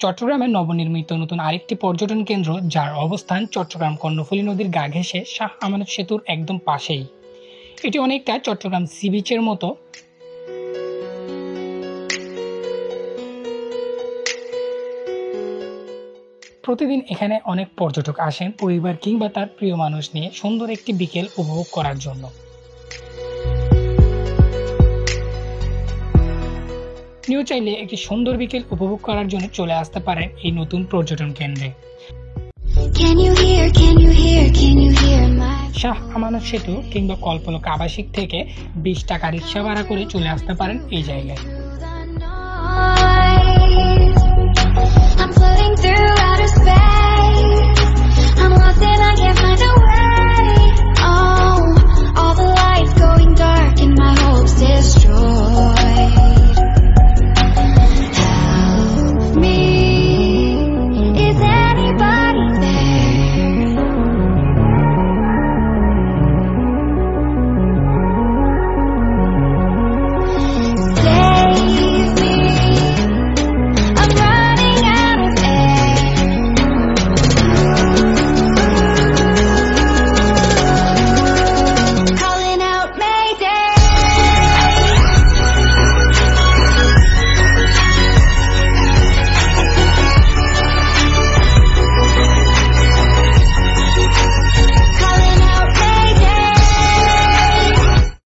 চট্টগ্রামের নবনির্মিত নতুন আরেকটি পর্যটন কেন্দ্র, যার অবস্থান চট্টগ্রাম কর্ণফুলী নদীর গা ঘেঁষে শাহ আমানত সেতুর একদম পাশেই। এটি অনেকটা চট্টগ্রাম সি বিচের মতো। প্রতিদিন এখানে অনেক পর্যটক আসেন পরিবার কিংবা তার প্রিয় মানুষ নিয়ে সুন্দর একটি বিকেল উপভোগ করার জন্য। আপনিও চাইলে একটি সুন্দর বিকেল উপভোগ করার জন্য চলে আসতে পারেন এই নতুন পর্যটন কেন্দ্রে। শাহ আমানত সেতু কিংবা কল্পলক আবাসিক থেকে 20 টাকা রিক্সা ভাড়া করে চলে আসতে পারেন এই জায়গায়। I'm floating through outer space. I'm lost and I can't find a way.